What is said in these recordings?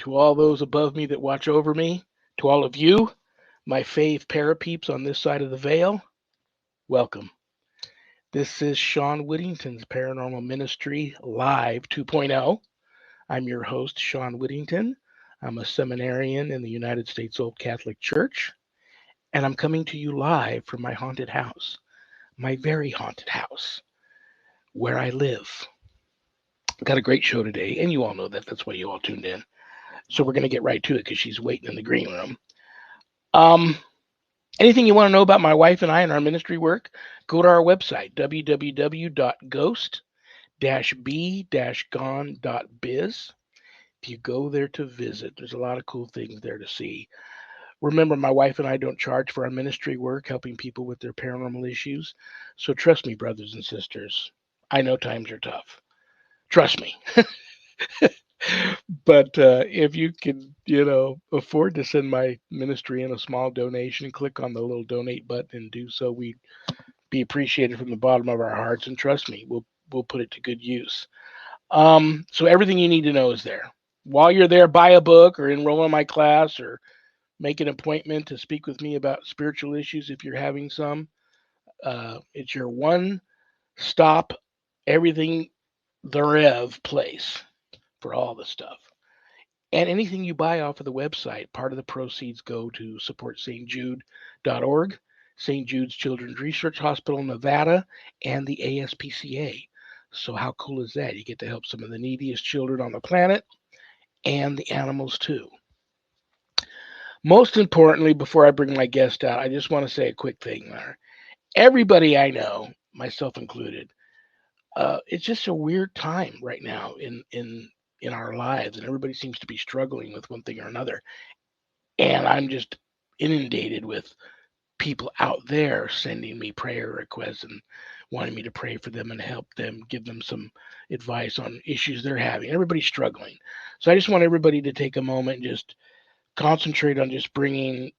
To all those above me that watch over me, to all of you, my fave parapeeps on this side of the veil, welcome. This is Sean Whittington's Paranormal Ministry Live 2.0. I'm your host, Sean Whittington. I'm a seminarian in the United States Old Catholic Church, and I'm coming to you live from my haunted house, my very haunted house, where I live. Got a great show today, and you all know that. That's why you all tuned in. So we're going to get right to it because she's waiting in the green room. Um, Anything you want to know about my wife and I and our ministry work, go to our website, www.ghost-b-gone.biz. If you go there to visit, there's a lot of cool things there to see. Remember, my wife and I don't charge for our ministry work, helping people with their paranormal issues. So trust me, brothers and sisters. I know times are tough. Trust me. But if you can, afford to send my ministry in a small donation, click on the little donate button and do so. We'd be appreciated from the bottom of our hearts. And trust me, we'll put it to good use. So everything you need to know is there. While you're there, buy a book or enroll in my class or make an appointment to speak with me about spiritual issues if you're having some. It's your one stop, everything thereof place for all the stuff. And anything you buy off of the website, part of the proceeds go to support stjude.org, St. Jude's Children's Research Hospital, Nevada, and the ASPCA. So how cool is that? You get to help some of the neediest children on the planet and the animals too. Most importantly, before I bring my guest out, I just want to say a quick thing there. Everybody I know, myself included, it's just a weird time right now in our lives, and everybody seems to be struggling with one thing or another. And I'm just inundated with people out there sending me prayer requests and wanting me to pray for them and help them, give them some advice on issues they're having. Everybody's struggling. So I just want everybody to take a moment and just concentrate on just bringing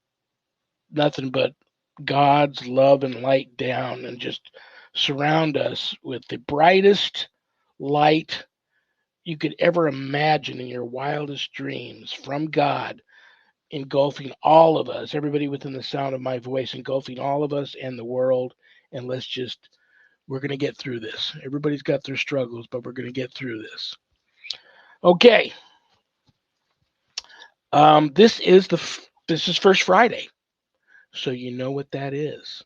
nothing but God's love and light down and just surround us with the brightest light you could ever imagine in your wildest dreams from God, engulfing all of us, everybody within the sound of my voice, engulfing all of us and the world. And we're going to get through this. Everybody's got their struggles, but we're going to get through this. Okay. This is First Friday. So you know what that is.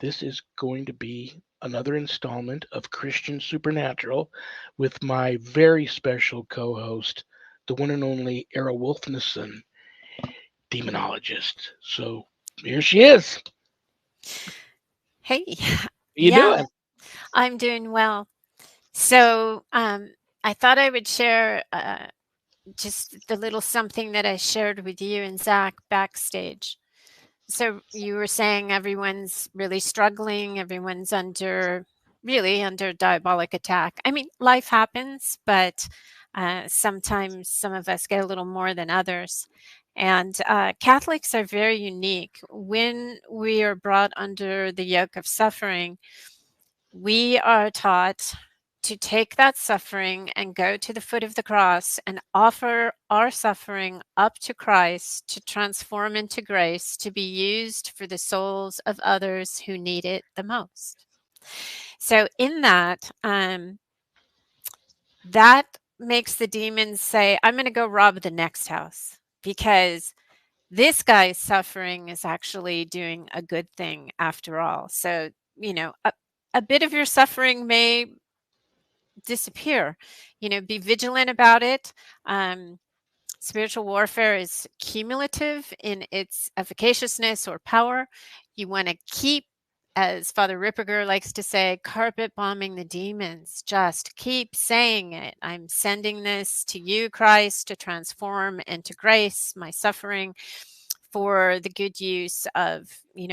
This is going to be another installment of Christian Supernatural with my very special co-host, the one and only EIRA WULFNOTHSSON, Demonologist. So here she is. Hey, How you yeah, doing? I'm doing well. So, I thought I would share just the little something that I shared with you and Zach backstage. So, you were saying everyone's really struggling, everyone's really under diabolic attack. I mean, life happens, but sometimes some of us get a little more than others. And Catholics are very unique. When we are brought under the yoke of suffering, we are taught to take that suffering and go to the foot of the cross and offer our suffering up to Christ to transform into grace to be used for the souls of others who need it the most. So in that makes the demons say, I'm going to go rob the next house because this guy's suffering is actually doing a good thing after all. So, a bit of your suffering may disappear. Be vigilant about it. Spiritual warfare is cumulative in its efficaciousness or power. You want to keep, as Father Ripperger likes to say, carpet bombing the demons. Just keep saying it. I'm sending this to you, Christ, to transform into grace my suffering for the good use of,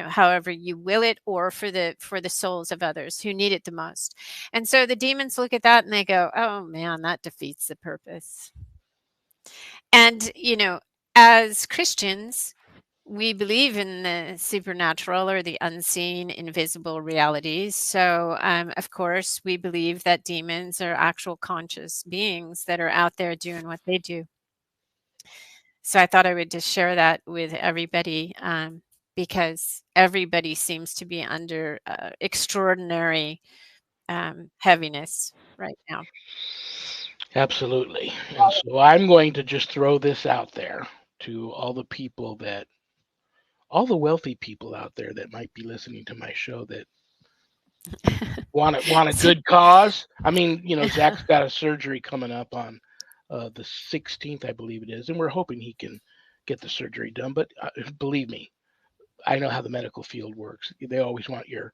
however you will it, or for the souls of others who need it the most. And so the demons look at that and they go, oh man, that defeats the purpose. And, as Christians, we believe in the supernatural or the unseen, invisible realities. So, of course, we believe that demons are actual conscious beings that are out there doing what they do. So I thought I would just share that with everybody, because everybody seems to be under extraordinary heaviness right now. Absolutely. And so I'm going to just throw this out there to all the wealthy people out there that might be listening to my show that want a So- good cause. I mean, Zach's got a surgery coming up on the 16th, I believe it is, and we're hoping he can get the surgery done. But believe me, I know how the medical field works. They always want your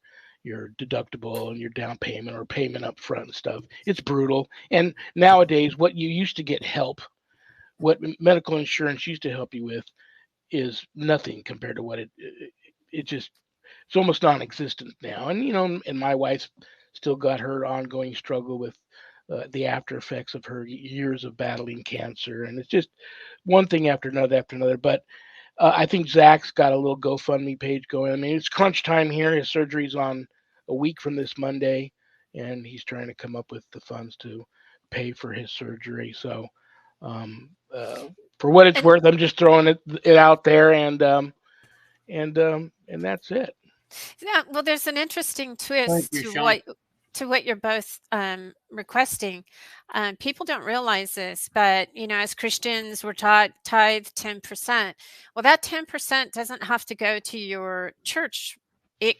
deductible and your down payment or payment up front and stuff. It's brutal. And nowadays, what you used to get help, what medical insurance used to help you with, is nothing compared to what it just it's almost non-existent now. And and my wife's still got her ongoing struggle with the after effects of her years of battling cancer, and it's just one thing after another after another. But I think Zach's got a little GoFundMe page going. I mean, it's crunch time here. His surgery's on a week from this Monday, and he's trying to come up with the funds to pay for his surgery. So, um, uh, for what it's and worth, I'm just throwing it out there, and that's it. yeah, well, there's an interesting Thank twist you, Sean. to what you're both requesting. People don't realize this, but as Christians, we're taught tithe 10%. Well, that 10% doesn't have to go to your church. It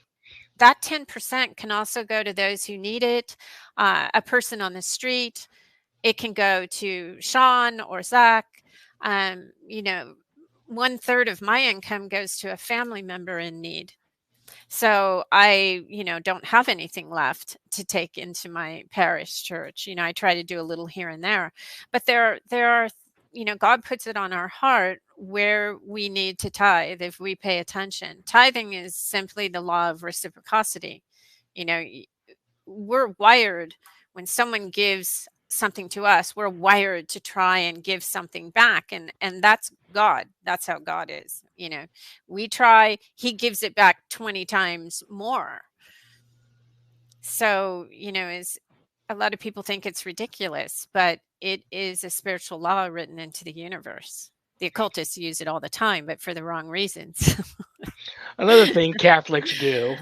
That 10% can also go to those who need it, a person on the street. It can go to Sean or Zach. Um, you know, 1/3 of my income goes to a family member in need. So I, don't have anything left to take into my parish church. I try to do a little here and there, but there are, God puts it on our heart where we need to tithe if we pay attention. Tithing is simply the law of reciprocity. You know, we're wired when someone gives something to us, we're wired to try and give something back, and that's God. That's how God is. We try, he gives it back 20 times more. So is a lot of people think it's ridiculous, but it is a spiritual law written into the universe. The occultists use it all the time, but for the wrong reasons. Another thing Catholics do,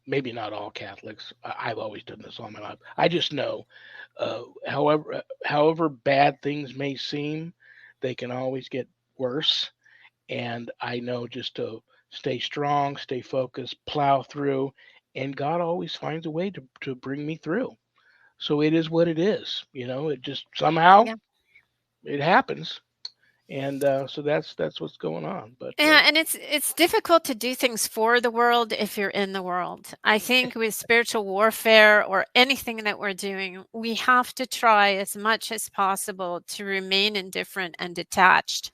maybe not all Catholics. I've always done this all my life. I just know, however bad things may seem, they can always get worse. And I know just to stay strong, stay focused, plow through, and God always finds a way to bring me through. So it is what it is. It just somehow Yeah. it happens, and so that's what's going on. But Yeah, and it's difficult to do things for the world if you're in the world. I think with spiritual warfare or anything that we're doing, we have to try as much as possible to remain indifferent and detached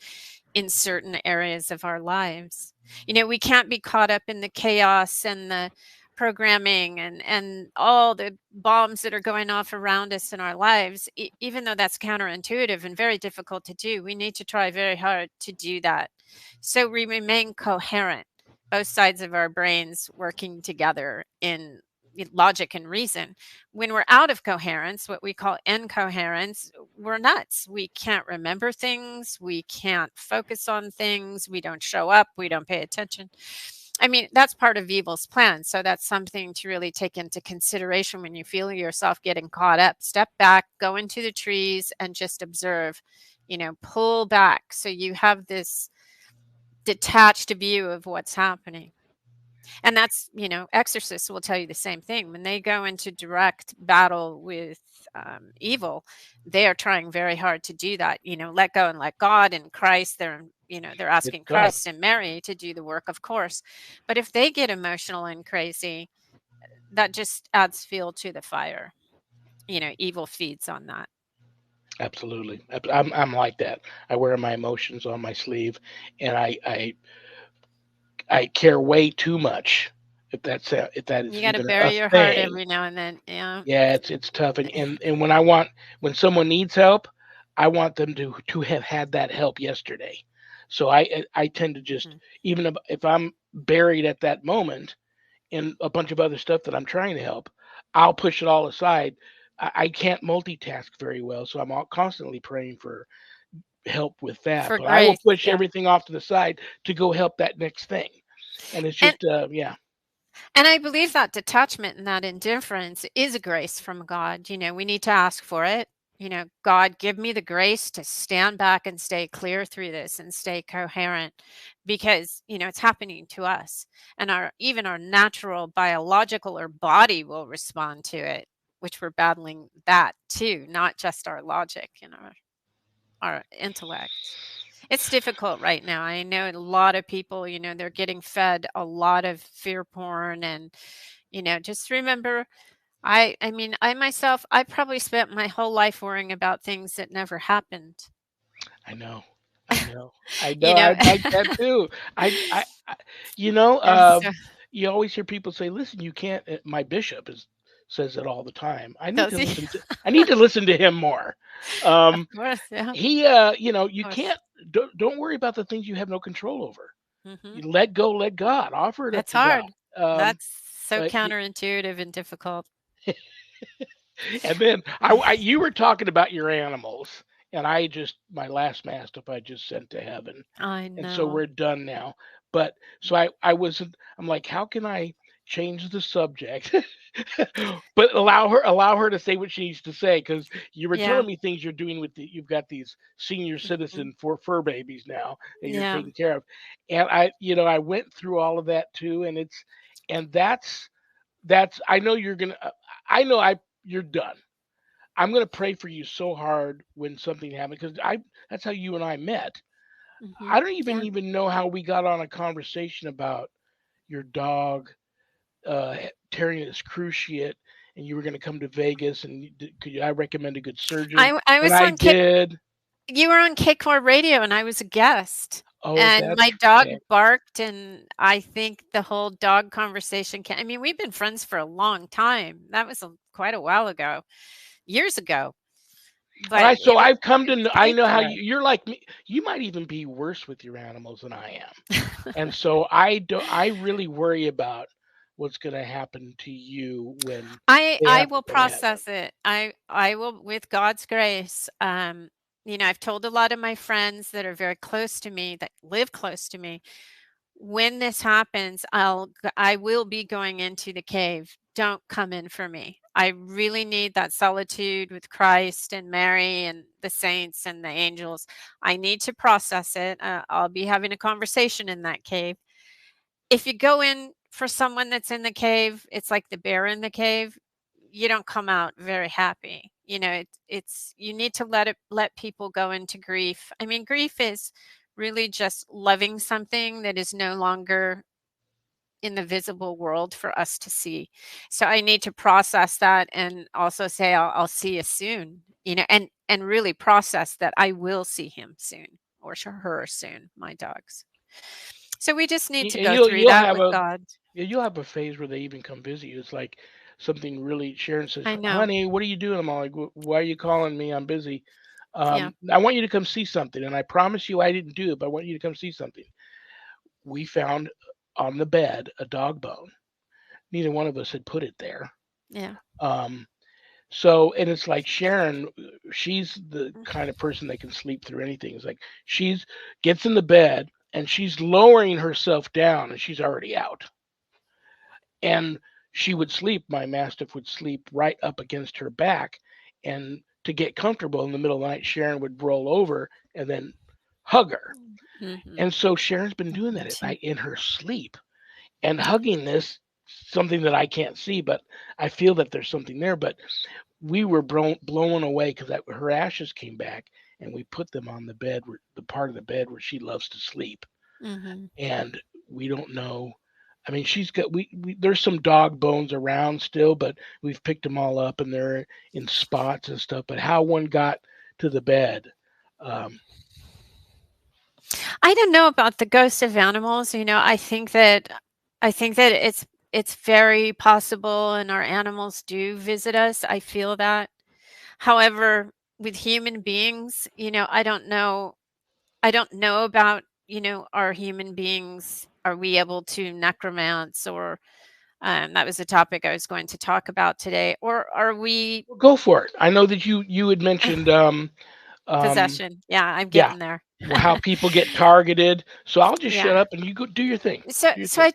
in certain areas of our lives. We can't be caught up in the chaos and the programming and all the bombs that are going off around us in our lives. Even though that's counterintuitive and very difficult to do, we need to try very hard to do that so we remain coherent, both sides of our brains working together in logic and reason. When we're out of coherence, what we call incoherence, we're nuts. We can't remember things. We can't focus on things. We don't show up. We don't pay attention. I mean, that's part of evil's plan. So that's something to really take into consideration when you feel yourself getting caught up. Step back, go into the trees, and just observe. Pull back so you have this detached view of what's happening. And that's, exorcists will tell you the same thing. When they go into direct battle with evil, they are trying very hard to do that. Let go and let God and Christ. They're it's asking tough. Christ and Mary to do the work, of course. But if they get emotional and crazy, that just adds fuel to the fire. Evil feeds on that. Absolutely. I'm like that. I wear my emotions on my sleeve, and I care way too much. If that is You got to even a bury your heart thing. every now and then. Yeah. Yeah, it's tough. And when someone needs help, I want them to have had that help yesterday. So I tend to just, Mhm. even if I'm buried at that moment in a bunch of other stuff that I'm trying to help, I'll push it all aside. I can't multitask very well, so I'm constantly praying for help with that, For but I will grace, push yeah. everything off to the side to go help that next thing. And it's And just, yeah, and I believe that detachment and that indifference is a grace from God. We need to ask for it. God, give me the grace to stand back and stay clear through this and stay coherent because, it's happening to us. And even our natural biological or body will respond to it, which we're battling that too, not just our logic and our intellect. It's difficult right now. I know a lot of people, they're getting fed a lot of fear porn and just remember I mean, I myself, I probably spent my whole life worrying about things that never happened. I know. I know. I You know. know? I'm like that too. I you know, And so you always hear people say, "Listen, you can't." My bishop is says it all the time. does he? I need to listen to him more. Of Um, course, yeah, of he, you course. can't. Don't worry about the things you have no control over. Mhm. You let go, let God. Offer it up It's to God. hard. Um, That's so but counterintuitive and difficult. And then you were talking about your animals, and I just my last mastiff I just sent to heaven, I and so know. we're done now. But so I wasn't. I'm like, how can I change the subject, but allow her to say what she needs to say? Because you were Yeah. telling me things you're doing you've got these senior Mhm. citizen for fur babies now that you're Yeah. taking care of, and I went through all of that too, and that's I know you're gonna I know I you're done. I'm gonna pray for you so hard when something happens because I that's how you and I met. I Mhm. don't Yeah. even know how we got on a conversation about your dog tearing his cruciate, and you were gonna come to Vegas, and I recommend a good surgeon, I and was I on K did. You were on KCOR radio and I was a guest, Oh, and that's my dog okay. barked, and I think the whole dog conversation I mean, we've been friends for a long time. That was quite a while ago, years ago, All but right, so I've come to it I know shaped how us. you're like me. You might even be worse with your animals than I am. And so I really worry about what's gonna happen to you when they I have to will go to heaven. process it. I will with God's grace. I've told a lot of my friends that are very close to me, that live close to me, when this happens, I will be going into the cave. Don't come in for me. I really need that solitude with Christ and Mary and the saints and the angels. I need to process it. I'll be having a conversation in that cave. If you go in for someone that's in the cave, it's like the bear in the cave. You don't come out very happy. It's you need to let people go into grief. I mean, grief is really just loving something that is no longer in the visible world for us to see. So I need to process that and also say I'll see you soon, and really process that I will see him soon or her soon, my dogs. So we just need to And go through you'll that have with a God. yeah, you'll have a phase where they even come visit you. It's like something really Sharon says, I know. "Honey, what are you doing?" I'm all like, Why are you calling me? I'm busy. Yeah. I want you to come see something." And I promise you I didn't do it, but I want you to come see something. We found on the bed a dog bone. Neither one of us had put it there. Yeah. Um, and it's like Sharon, she's the kind of person that can sleep through anything. It's like she's gets in the bed and she's lowering herself down and she's already out. And she would sleep, my mastiff would sleep right up against her back. And to get comfortable in the middle of the night, Sharon would roll over and then hug her. Mhm. And so Sharon's been I doing do that at too. night in her sleep and hugging this something that I can't see, but I feel that there's something there. But we were blown away because her ashes came back and we put them on the bed, the part of the bed where she loves to sleep. Mhm. And we don't know. I mean, she's got there's some dog bones around still, but we've picked them all up and they're in spots and stuff. But how one got to the bed, um, I don't know about the ghosts of animals. I think that it's very possible and our animals do visit us. I feel that. However, with human beings, I don't know about, our human beings. Are we able to necromance or that was a topic I was going to talk about today. Or are we go for it. I know that you had mentioned Um, Possession. Yeah, I'm yeah, getting there. how people get targeted. So I'll just shut Yeah. up and you go do your thing. So Do your so thing. I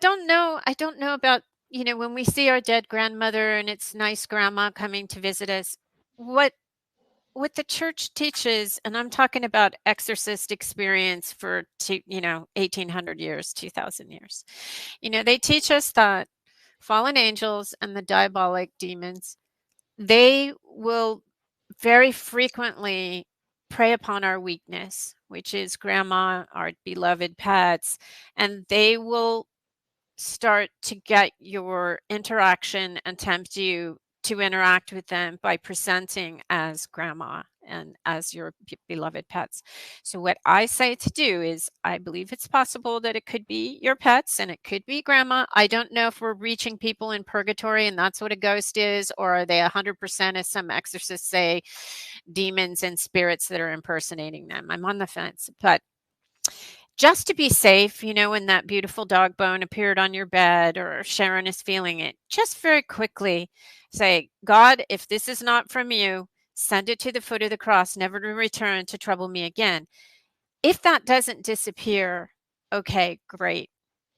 don't know about, when we see our dead grandmother and it's nice grandma coming to visit us, what what the church teaches, and I'm talking about exorcist experience for 1800 years, 2000 years. They teach us that fallen angels and the diabolic demons, they will very frequently prey upon our weakness, which is grandma, our beloved pets, and they will start to get your interaction and tempt you to interact with them by presenting as grandma and as your beloved pets. So, what I say to do is, I believe it's possible that it could be your pets and it could be grandma. I don't know if we're reaching people in purgatory and that's what a ghost is, or are they 100%, as some exorcists say, demons and spirits that are impersonating them. I'm on the fence. But just to be safe, when that beautiful dog bone appeared on your bed or Sharon is feeling it, just very quickly say, God, if this is not from you, send it to the foot of the cross, never to return to trouble me again. If that doesn't disappear, okay, great,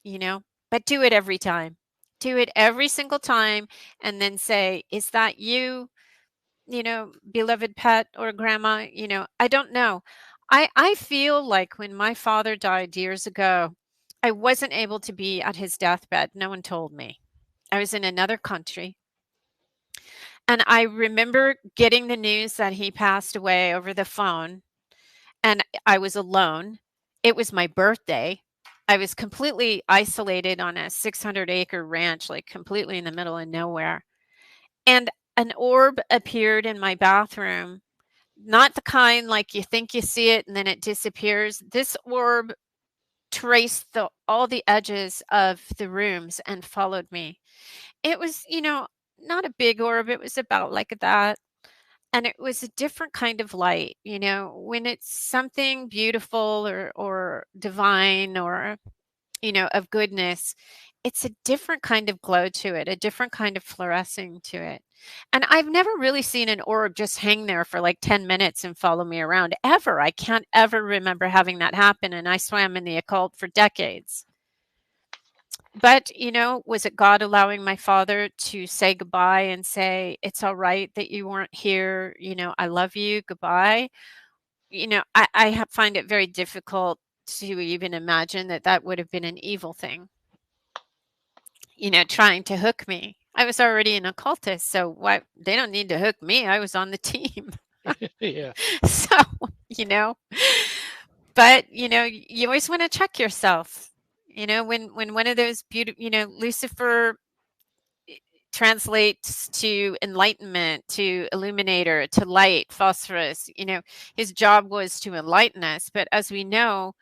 but do it every time. Do it every single time and then say, is that you? Beloved pet or grandma, I don't know. I feel like when my father died years ago, I wasn't able to be at his deathbed. No one told me. I was in another country. And I remember getting the news that he passed away over the phone, and I was alone. It was my birthday. I was completely isolated on a 600-acre ranch, like completely in the middle of nowhere. And an orb appeared in my bathroom. Not the kind like you think you see it and then it disappears. This orb traced all the edges of the rooms and followed me. It was, not a big orb. It was about like that. And it was a different kind of light, when it's something beautiful or divine or of goodness, it's a different kind of glow to it, a different kind of fluorescing to it. And I've never really seen an orb just hang there for like 10 minutes and follow me around ever. I can't ever remember having that happen. And I swam in the occult for decades. But, was it God allowing my father to say goodbye and say, it's all right that you weren't here? I love you. Goodbye. I find it very difficult to even imagine that that would have been an evil thing, trying to hook me. I was already an occultist, so why they don't need to hook me. I was on the team. Yeah. So, you know, but you always want to check yourself. When one of those beautiful, Lucifer translates to enlightenment, to illuminator, to light, phosphorus, his job was to enlighten us, but as we know,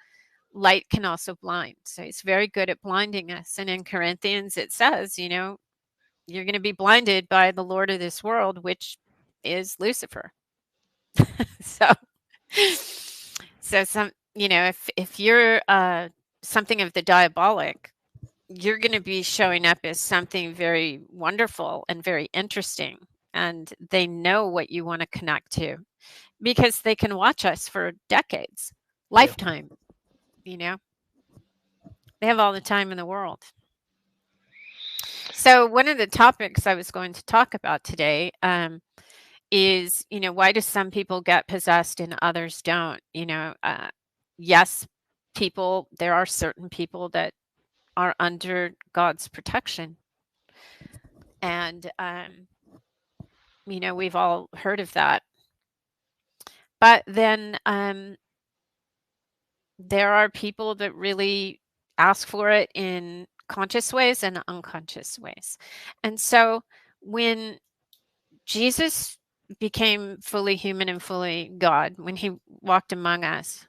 light can also blind. So he's very good at blinding us. And in Corinthians it says, you're going to be blinded by the lord of this world, which is Lucifer. So if you're something of the diabolic, you're going to be showing up as something very wonderful and very interesting, and they know what you want to connect to because they can watch us for decades, Yeah. lifetime. you know they have all the time in the world. So one of the topics I was going to talk about today is, why do some people get possessed and others don't? Yes, there are certain people that are under God's protection. And, we've all heard of that. But then there are people that really ask for it in conscious ways and unconscious ways. And so when Jesus became fully human and fully God, when he walked among us,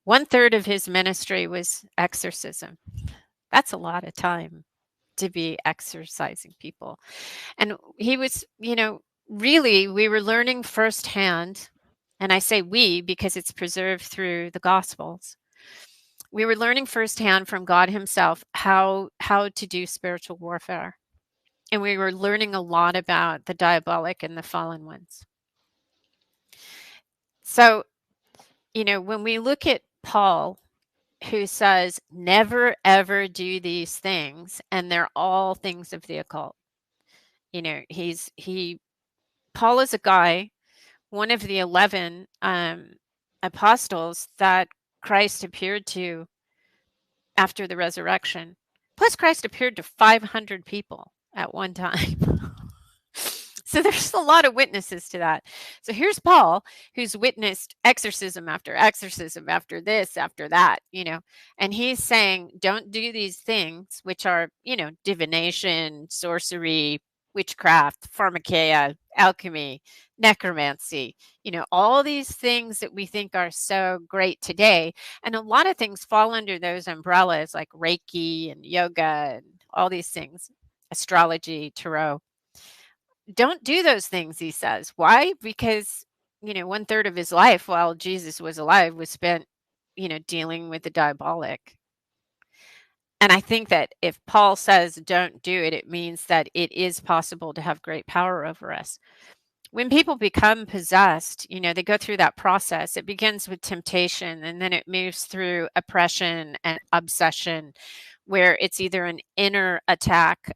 1/3 of his ministry was exorcism. That's a lot of time to be exorcising people. And he was, really, we were learning firsthand, and I say we because it's preserved through the Gospels. We were learning firsthand from God himself how to do spiritual warfare. And we were learning a lot about the diabolic and the fallen ones. So, when we look at Paul, who says, never ever do these things, and they're all things of the occult. He Paul is a guy, one of the 11 apostles that Christ appeared to after the resurrection. Plus, Christ appeared to 500 people at one time. So there's a lot of witnesses to that. So here's Paul, who's witnessed exorcism after this, after that, and he's saying, don't do these things, which are, divination, sorcery, witchcraft, pharmakeia, alchemy, necromancy, all these things that we think are so great today. And a lot of things fall under those umbrellas, like Reiki and yoga and all these things, astrology, tarot. Don't do those things, he says. Why? Because, 1/3 of his life while Jesus was alive was spent, dealing with the diabolic. And I think that if Paul says don't do it, it means that it is possible to have great power over us. When people become possessed, they go through that process. It begins with temptation, and then it moves through oppression and obsession, where it's either an inner attack.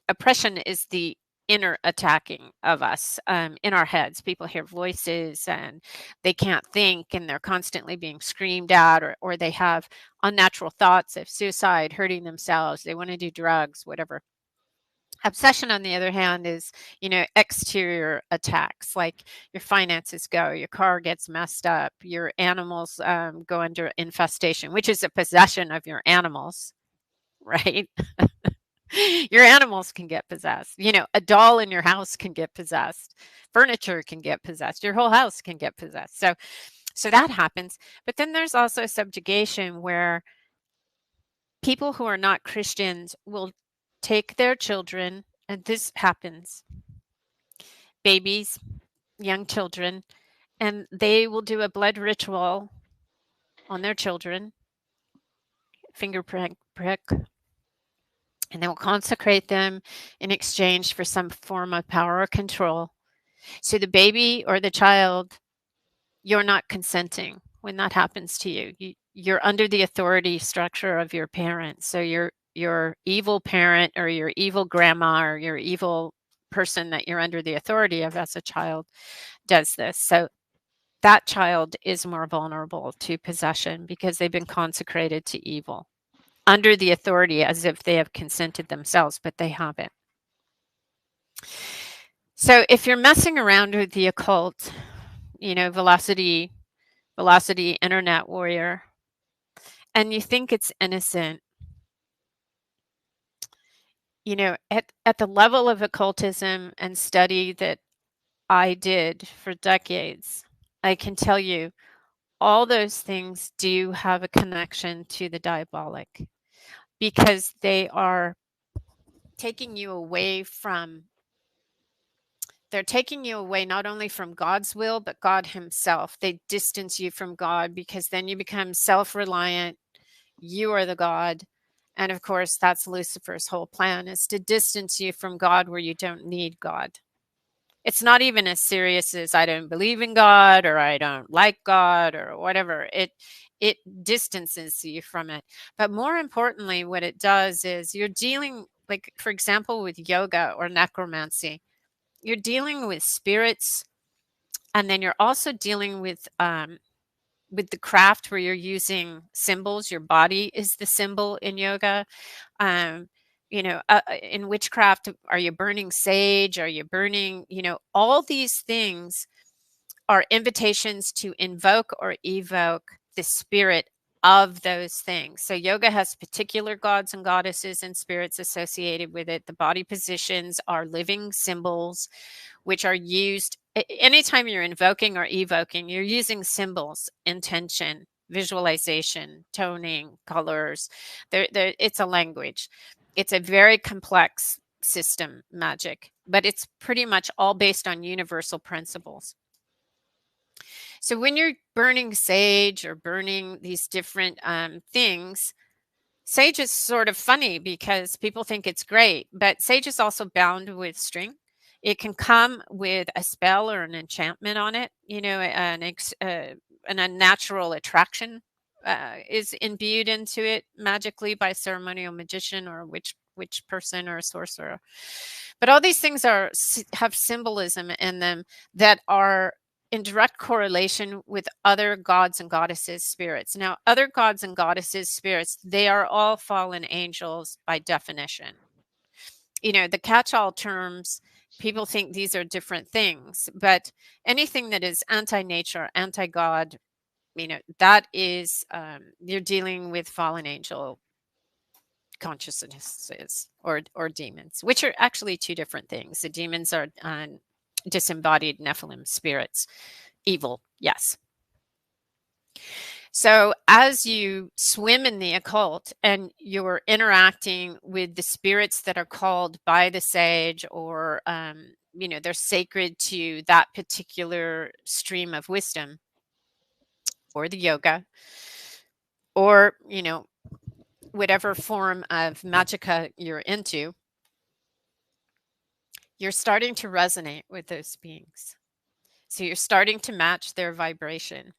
Oppression is the inner attacking of us, in our heads. People hear voices and they can't think, and they're constantly being screamed at, or they have unnatural thoughts of suicide, hurting themselves. They want to do drugs, whatever. Obsession, on the other hand, is, exterior attacks, like your finances go, your car gets messed up, your animals go under infestation, which is a possession of your animals, right? Your animals can get possessed. A doll in your house can get possessed. Furniture can get possessed. Your whole house can get possessed. So that happens. But then there's also subjugation, where people who are not Christians will take their children, and this happens, babies, young children, and they will do a blood ritual on their children, finger prick, and they will consecrate them in exchange for some form of power or control. So the baby or the child, you're not consenting when that happens to you. You're under the authority structure of your parents. So your evil parent, or your evil grandma, or your evil person that you're under the authority of as a child does this. So that child is more vulnerable to possession because they've been consecrated to evil under the authority, as if they have consented themselves, but they haven't. So if you're messing around with the occult, velocity internet warrior, and you think it's innocent, at the level of occultism and study that I did for decades, I can tell you all those things do have a connection to the diabolic, because they are taking you away from they're taking you away not only from God's will, but God himself. They distance you from God, because then you become self-reliant. You are the God. And of course, that's Lucifer's whole plan, is to distance you from God where you don't need God. It's not even as serious as I don't believe in God, or I don't like God, or whatever. It distances you from it. But more importantly, what it does is you're dealing, like, for example, with yoga or necromancy. You're dealing with spirits, and then you're also dealing with the craft, where you're using symbols. Your body is the symbol in yoga. Um, in witchcraft, are you burning sage? Are you burning, all these things are invitations to invoke or evoke the spirit of those things. So yoga has particular gods and goddesses and spirits associated with it. The body positions are living symbols, which are used anytime you're invoking or evoking. You're using symbols, intention, visualization, toning, colors. It's a language. It's a very complex system, magic, but it's pretty much all based on universal principles. So when you're burning sage or burning these different things, sage is sort of funny because people think it's great, but sage is also bound with string. It can come with a spell or an enchantment on it, an unnatural attraction is imbued into it magically by a ceremonial magician or witch person or a sorcerer. But all these things have symbolism in them that are in direct correlation with other gods and goddesses spirits. Now, other gods and goddesses spirits, they are all fallen angels by definition. The catch-all terms, people think these are different things, but anything that is anti-nature, anti-God, that is, you're dealing with fallen angel consciousnesses or demons, which are actually two different things. The demons are disembodied Nephilim spirits, evil, yes. So as you swim in the occult and you're interacting with the spirits that are called by the sage, or they're sacred to that particular stream of wisdom or the yoga, or whatever form of magica you're into, you're starting to resonate with those beings. So you're starting to match their vibration.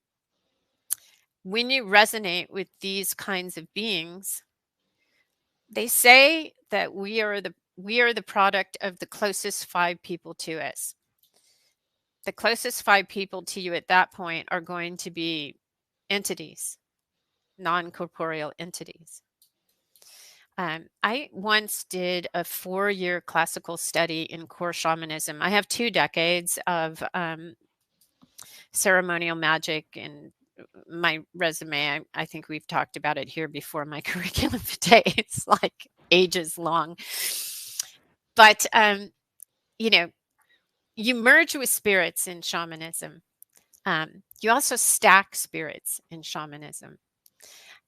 When you resonate with these kinds of beings, they say that we are the product of the closest 5 people to us. The closest 5 people to you at that point are going to be entities, non-corporeal entities. I once did a 4-year classical study in core shamanism. I have 2 decades of ceremonial magic in my resume. I think we've talked about it here before. My curriculum today, it's like ages long. But, you merge with spirits in shamanism. You also stack spirits in shamanism.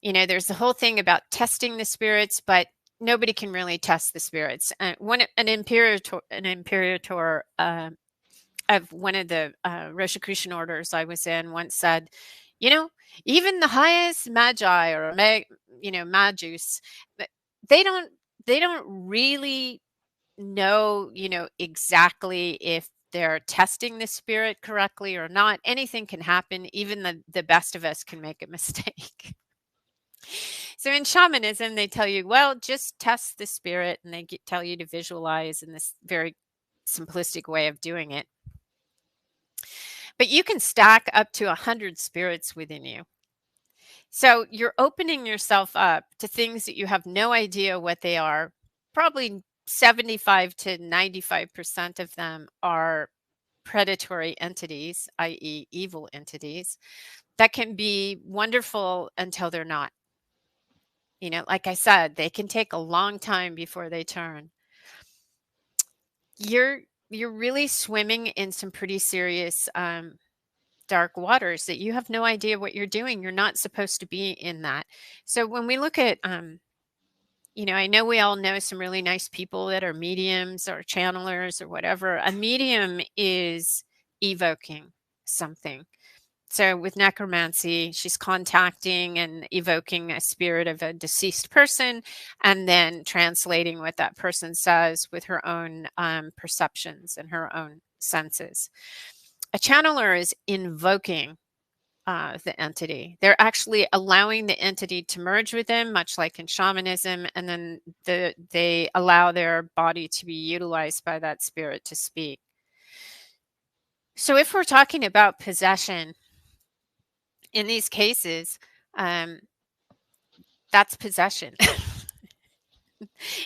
There's the whole thing about testing the spirits, but nobody can really test the spirits. An imperator of one of the Rosicrucian orders I was in once said, even the highest magi or magus, they don't really know, exactly if they're testing the spirit correctly or not. Anything can happen. Even the best of us can make a mistake. So in shamanism, they tell you, well, just test the spirit, and they tell you to visualize in this very simplistic way of doing it. But you can stack up to 100 spirits within you. So you're opening yourself up to things that you have no idea what they are. Probably 75 to 95% of them are predatory entities, i.e., evil entities, that can be wonderful until they're not. Like I said, they can take a long time before they turn. You're really swimming in some pretty serious dark waters that you have no idea what you're doing. You're not supposed to be in that. So when we look at I know we all know some really nice people that are mediums or channelers or whatever. A medium is evoking something. So with necromancy, she's contacting and evoking a spirit of a deceased person and then translating what that person says with her own perceptions and her own senses. A channeler is invoking the entity. They're actually allowing the entity to merge with them, much like in shamanism, and then they allow their body to be utilized by that spirit to speak. So if we're talking about possession, in these cases, that's possession.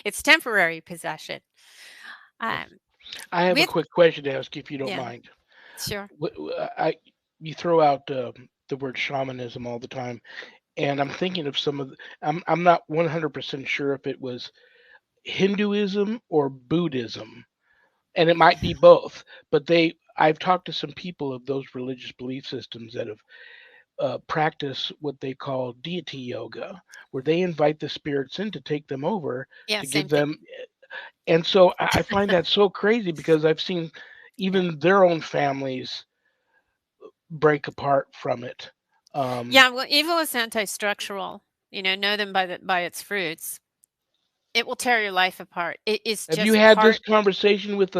It's temporary possession. I have a With quick question to ask, if you don't Yeah, mind. sure. You throw out the word shamanism all the time, and I'm thinking of some of. I'm not 100% sure if it was Hinduism or Buddhism, and it might be both. But I've talked to some people of those religious belief systems that have practiced what they call deity yoga, where they invite the spirits in to take them over Yeah, to same give thing. them. And so I find that so crazy because I've seen Yeah. even their own families break apart from it. Um, Yeah, well, evil is anti-structural. Know them by its fruits. It will tear your life apart. It is have you just had this part. conversation with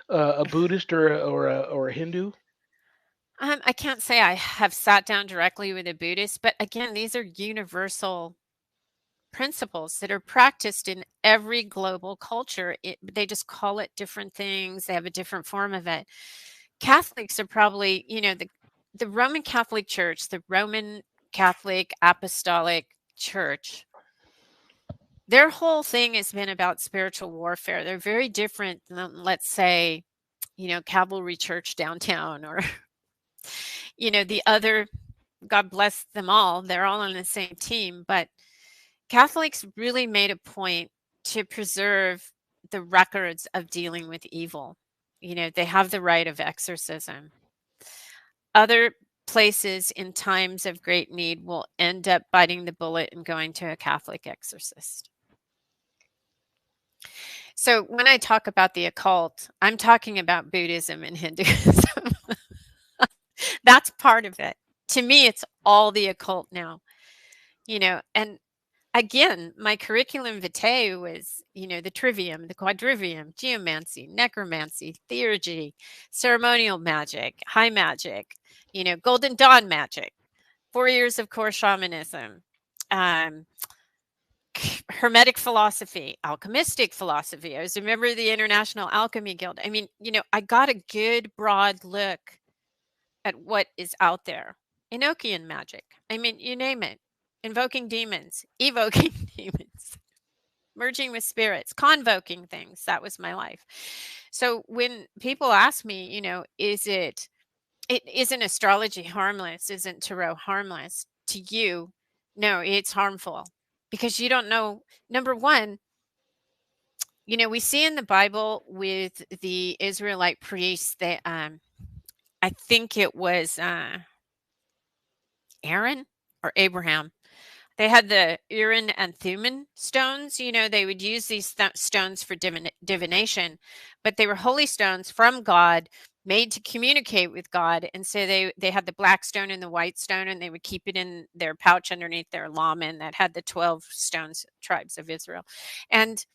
A Buddhist or a Hindu? I can't say I have sat down directly with a Buddhist, but again, these are universal principles that are practiced in every global culture. They just call it different things. They have a different form of it. Catholics are probably, the Roman Catholic Church, the Roman Catholic Apostolic Church, their whole thing has been about spiritual warfare. They're very different than, let's say, Cavalry Church downtown or, the other, God bless them all. They're all on the same team. But Catholics really made a point to preserve the records of dealing with evil. They have the right of exorcism. Other places in times of great need will end up biting the bullet and going to a Catholic exorcist. So when I talk about the occult, I'm talking about Buddhism and Hinduism. That's part of it. To me, it's all the occult now, and again, my curriculum vitae was, the trivium, the quadrivium, geomancy, necromancy, theurgy, ceremonial magic, high magic, golden dawn magic, 4 years of core shamanism, um, hermetic philosophy, alchemistic philosophy. I was a member of the International Alchemy Guild. I mean, I got a good broad look at what is out there. Enochian magic. I mean, you name it. Invoking demons, evoking demons, merging with spirits, convoking things. That was my life. So when people ask me, isn't astrology harmless? Isn't tarot harmless to you? No, it's harmful because you don't know. Number one, we see in the Bible with the Israelite priests that I think it was Aaron or Abraham. They had the Urim and Thummim stones. They would use these stones for divination, but they were holy stones from God, made to communicate with God. And so they had the black stone and the white stone, and they would keep it in their pouch underneath their lamen that had the 12 stones, tribes of Israel. And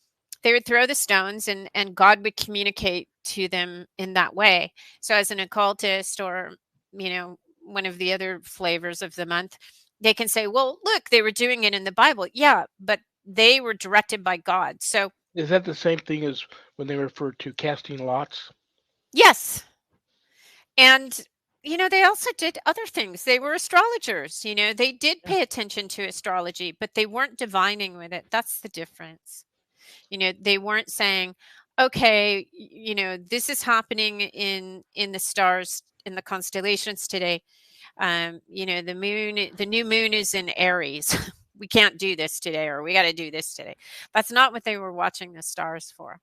they would throw the stones, and God would communicate to them in that way. So as an occultist or, one of the other flavors of the month, they can say, well, look, they were doing it in the Bible. Yeah, but they were directed by God. So, Is that the same thing as when they refer to casting lots? yes. And, they also did other things. They were astrologers. They did Yeah. pay attention to astrology, but they weren't divining with it. That's the difference. They weren't saying, okay, this is happening in the stars, in the constellations today. The new moon is in Aries. We can't do this today, or we got to do this today. That's not what they were watching the stars for.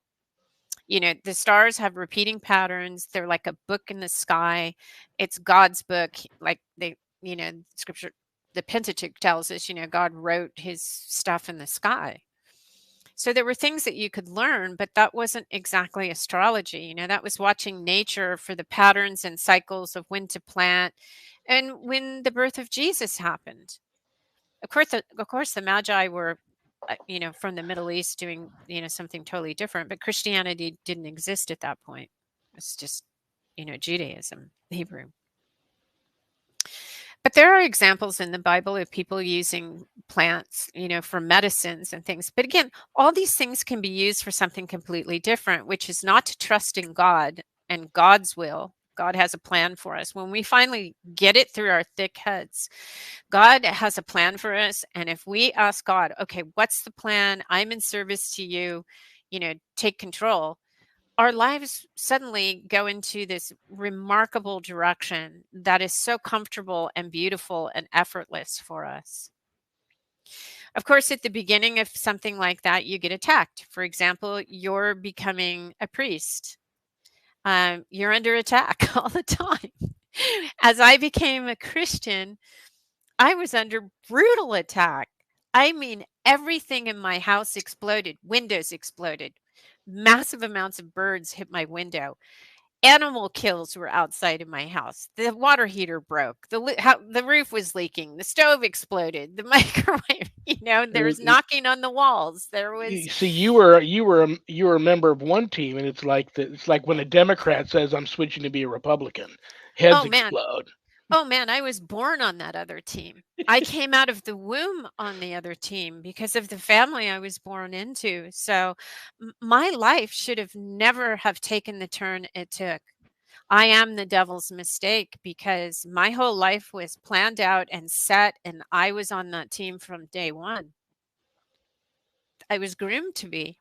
The stars have repeating patterns. They're like a book in the sky. It's God's book. Like scripture, the Pentateuch tells us, God wrote his stuff in the sky. So there were things that you could learn, but that wasn't exactly astrology. That was watching nature for the patterns and cycles of when to plant and when the birth of Jesus happened. Of course, the Magi were, from the Middle East doing, something totally different, but Christianity didn't exist at that point. It's just, Judaism, Hebrew. But there are examples in the Bible of people using plants, for medicines and things. But again, all these things can be used for something completely different, which is not to trust in God and God's will. God has a plan for us. When we finally get it through our thick heads, God has a plan for us. And if we ask God, okay, what's the plan? I'm in service to you, take control. Our lives suddenly go into this remarkable direction that is so comfortable and beautiful and effortless for us. Of course, at the beginning of something like that, you get attacked. For example, you're becoming a priest. You're under attack all the time. As I became a Christian, I was under brutal attack. I mean, everything in my house exploded, windows exploded, massive amounts of birds hit my window. Animal kills were outside of my house. The water heater broke. The roof was leaking. The stove exploded. The microwave, there was knocking on the walls. There was. See, you were a member of one team, and it's like when a Democrat says I'm switching to be a Republican, heads Oh man. explode. Oh man, I was born on that other team. I came out of the womb on the other team because of the family I was born into. So my life should have never have taken the turn it took. I am the devil's mistake because my whole life was planned out and set, and I was on that team from day one. I was groomed to be.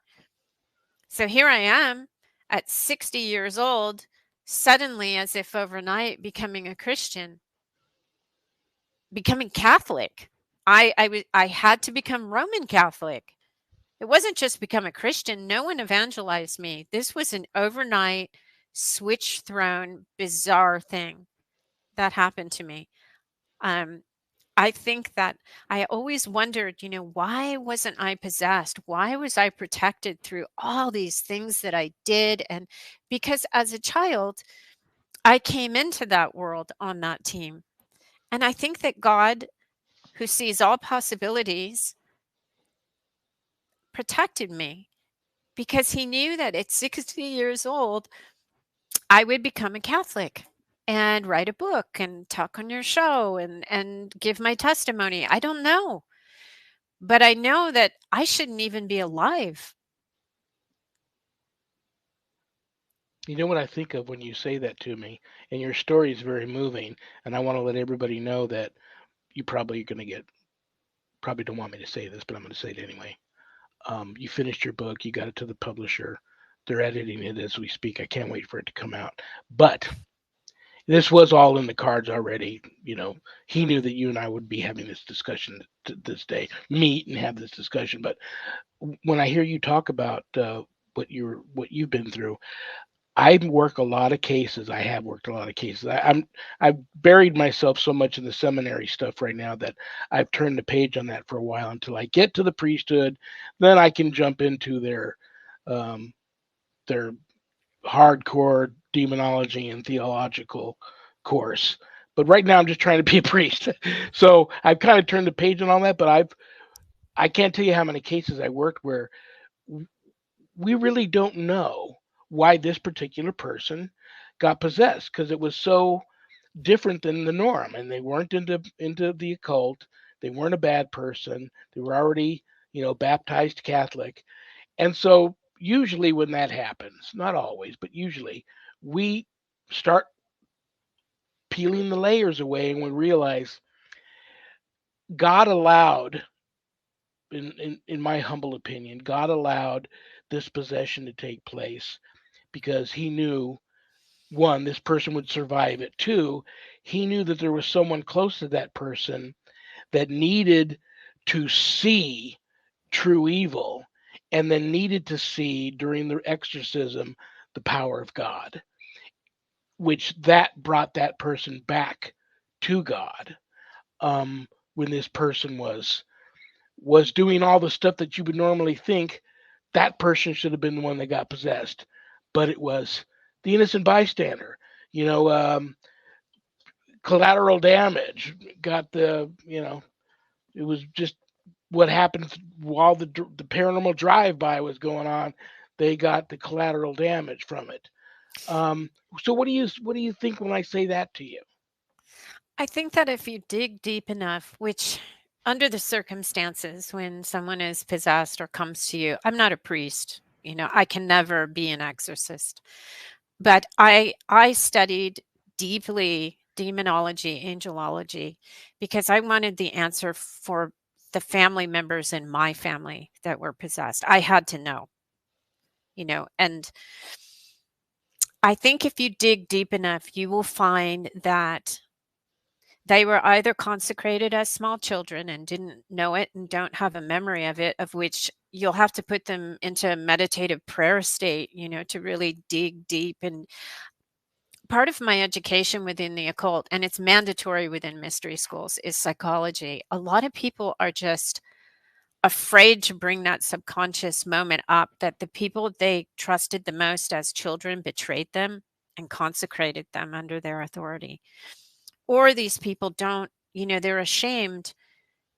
So here I am at 60 years old, suddenly, as if overnight, becoming a Christian, becoming Catholic. I had to become Roman Catholic. It wasn't just become a Christian. No one evangelized me. This was an overnight switch thrown bizarre thing that happened to me. Um, I think that I always wondered, why wasn't I possessed? Why was I protected through all these things that I did? And because as a child, I came into that world on that team. And I think that God, who sees all possibilities, protected me because he knew that at 60 years old, I would become a Catholic and write a book and talk on your show and give my testimony. I don't know. But I know that I shouldn't even be alive. You know what I think of when you say that to me, and your story is very moving, and I want to let everybody know that you probably are going to get probably don't want me to say this, but I'm going to say it anyway. You finished your book, you got it to the publisher. They're editing it as we speak. I can't wait for it to come out. But this was all in the cards already. He knew that you and I would be having this discussion this day, meet and have this discussion. But when I hear you talk about what you've been through, I work a lot of cases. I have worked a lot of cases. I've buried myself so much in the seminary stuff right now that I've turned the page on that for a while until I get to the priesthood. Then I can jump into um, their hardcore demonology and theological course. But right now I'm just trying to be a priest. So I've kind of turned the page on all that, but I can't tell you how many cases I worked where we really don't know why this particular person got possessed because it was so different than the norm, and they weren't into the occult. They weren't a bad person. They were already baptized Catholic. And so usually when that happens, not always, but usually, we start peeling the layers away and we realize God allowed, in my humble opinion, God allowed this possession to take place because he knew, one, this person would survive it. Two, he knew that there was someone close to that person that needed to see true evil and then needed to see during the exorcism the power of God, which that brought that person back to God. When this person was doing all the stuff that you would normally think that person should have been the one that got possessed, but it was the innocent bystander. You know, collateral damage got it was just what happens while the paranormal drive-by was going on. They got the collateral damage from it. Um, so what do you think when I say that to you? I think that if you dig deep enough, which under the circumstances when someone is possessed or comes to you, I'm not a priest. I can never be an exorcist. But I studied deeply demonology, angelology, because I wanted the answer for the family members in my family that were possessed. I had to know, and I think if you dig deep enough, you will find that they were either consecrated as small children and didn't know it and don't have a memory of it, of which you'll have to put them into a meditative prayer state, to really dig deep. And part of my education within the occult, and it's mandatory within mystery schools, is psychology. A lot of people are just afraid to bring that subconscious moment up that the people they trusted the most as children betrayed them. and consecrated them under their authority. Or these people don't, they're ashamed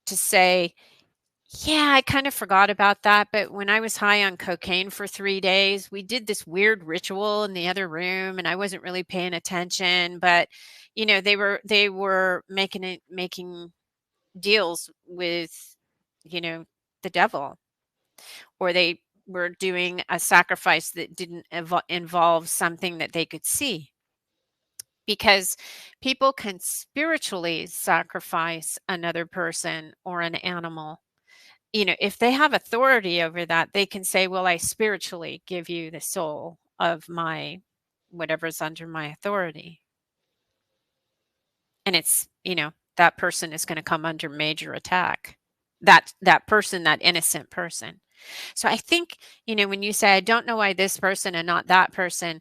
to say, yeah, I kind of forgot about that, but when I was high on cocaine for 3 days, we did this weird ritual in the other room and I wasn't really paying attention, but they were making deals with, you know, the devil, or they were doing a sacrifice that didn't involve something that they could see, because people can spiritually sacrifice another person or an animal. If they have authority over that, they can say, well, I spiritually give you the soul of my whatever's under my authority. And that person is going to come under major attack. That person, that innocent person. So I think, when you say, I don't know why this person and not that person,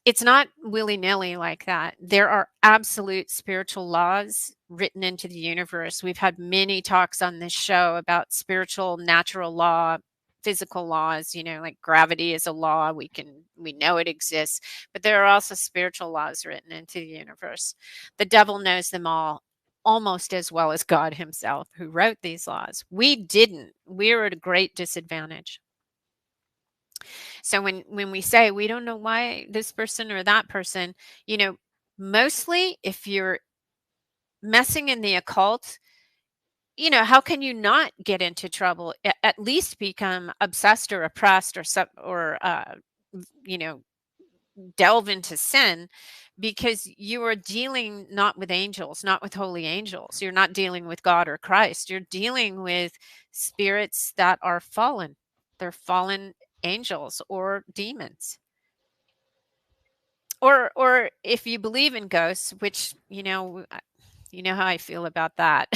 it's not willy-nilly like that. There are absolute spiritual laws written into the universe. We've had many talks on this show about spiritual, natural law, physical laws, like gravity is a law. We know it exists, but there are also spiritual laws written into the universe. The devil knows them all almost as well as God himself, who wrote these laws. We didn't. We're at a great disadvantage. So when we say we don't know why this person or that person, mostly if you're messing in the occult, how can you not get into trouble? At least become obsessed or oppressed or you know, delve into sin, because you are dealing not with angels, not with holy angels. You're not dealing with God or Christ. You're dealing with spirits that are fallen. They're fallen angels or demons. Or if you believe in ghosts, which you know how I feel about that.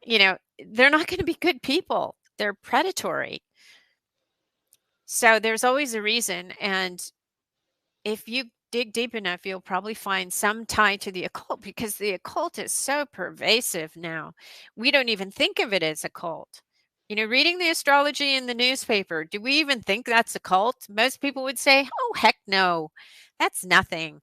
They're not going to be good people. They're predatory. So there's always a reason, and if you dig deep enough, you'll probably find some tie to the occult, because the occult is so pervasive now. We don't even think of it as a cult. Reading the astrology in the newspaper, do we even think that's a cult? Most people would say, oh, heck no, that's nothing.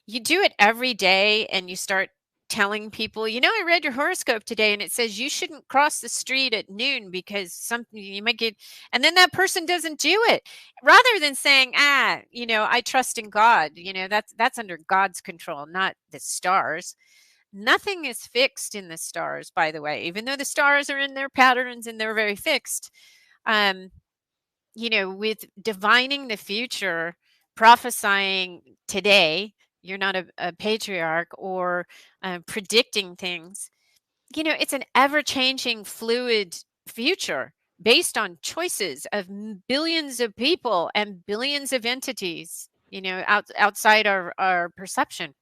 You do it every day and you start telling people, I read your horoscope today and it says you shouldn't cross the street at noon because something you might get, and then that person doesn't do it. Rather than saying, I trust in God, that's under God's control, not the stars. Nothing is fixed in the stars, by the way, even though the stars are in their patterns and they're very fixed. With divining the future, prophesying today, you're not a patriarch, or predicting things. It's an ever-changing, fluid future based on choices of billions of people and billions of entities, outside our perception.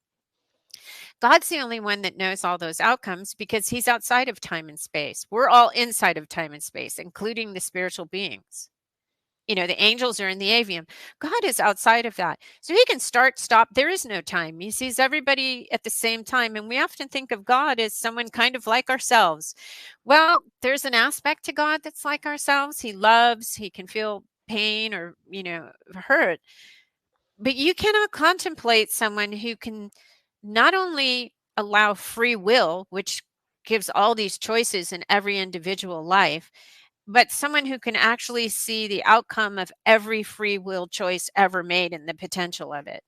God's the only one that knows all those outcomes, because he's outside of time and space. We're all inside of time and space, including the spiritual beings. The angels are in the avium. God is outside of that. So he can start, stop. There is no time. He sees everybody at the same time. And we often think of God as someone kind of like ourselves. Well, there's an aspect to God that's like ourselves. He loves, he can feel pain or, hurt. But you cannot contemplate someone who can not only allow free will, which gives all these choices in every individual life, but someone who can actually see the outcome of every free will choice ever made and the potential of it.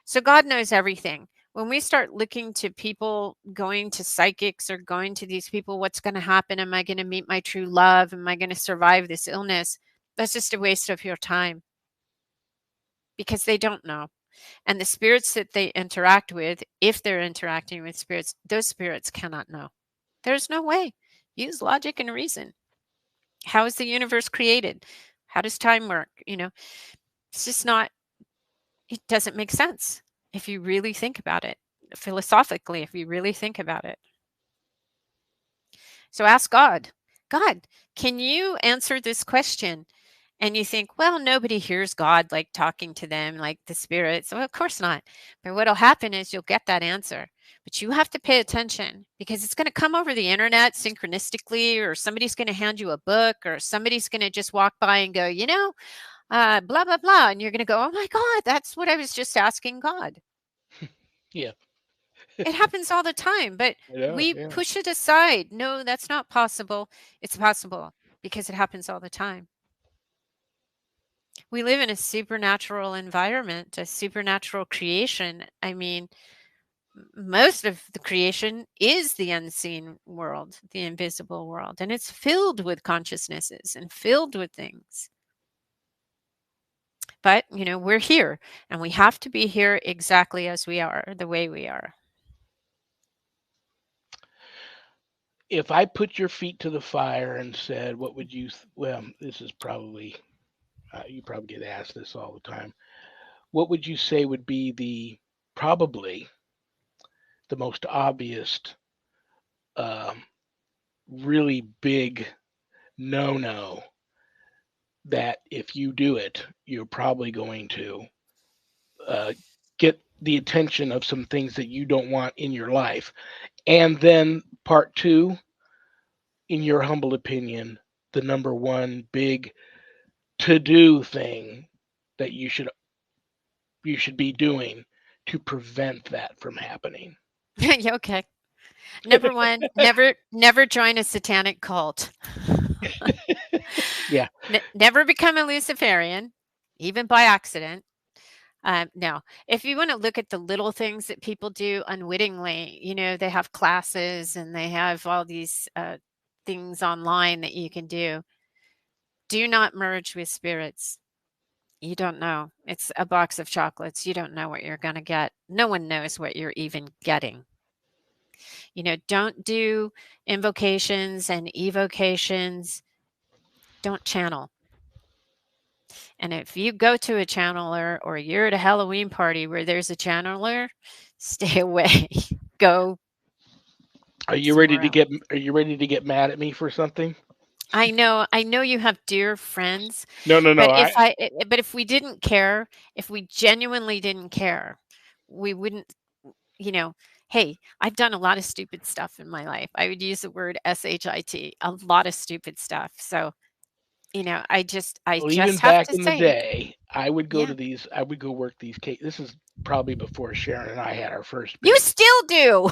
So God knows everything. When we start looking to people, going to psychics or going to these people, what's going to happen? Am I going to meet my true love? Am I going to survive this illness? That's just a waste of your time, because they don't know. And the spirits that they interact with, if they're interacting with spirits, those spirits cannot know. There's no way. Use logic and reason. How is the universe created? How does time work? It's just not, it doesn't make sense if you really think about it. Philosophically, if you really think about it. So ask God, God, can you answer this question? And you think, well, nobody hears God like talking to them like the spirits. Well, of course not. But what'll happen is you'll get that answer. But you have to pay attention, because it's going to come over the internet synchronistically, or somebody's going to hand you a book, or somebody's going to just walk by and go, blah, blah, blah. And you're going to go, oh my God, that's what I was just asking God. Yeah. It happens all the time, but I know. we Yeah. push it aside. No, that's not possible. It's possible because it happens all the time. We live in a supernatural environment, a supernatural creation. I mean, most of the creation is the unseen world, the invisible world, and it's filled with consciousnesses and filled with things. But, we're here and we have to be here exactly as we are, the way we are. If I put your feet to the fire and said, "What would you?" Well, this is probably you probably get asked this all the time. What would you say would be the probably the most obvious, um, really big no-no that if you do it, you're probably going to uh, get the attention of some things that you don't want in your life. And then part two, in your humble opinion, the number one big to do thing that you should be doing to prevent that from happening. Yeah, okay. Number one, never join a satanic cult. Yeah. Never become a Luciferian, even by accident. No, if you want to look at the little things that people do unwittingly, they have classes and they have all these things online that you can do. Do not merge with spirits. You don't know. It's a box of chocolates. You don't know what you're going to get. No one knows what you're even getting. Don't do invocations and evocations. Don't channel. And if you go to a channeler or you're at a Halloween party where there's a channeler, stay away. Go Are you ready somewhere to else. get mad at me for something? I know you have dear friends, No, no, no. but if we didn't care, if we genuinely didn't care, we wouldn't, you know, hey, I've done a lot of stupid stuff in my life. I would use the word shit, a lot of stupid stuff. So, I Well, even just have back to in the say, day, I would go yeah, to these. I would go work these cases. This is probably before Sharon and I had our first you big. still do.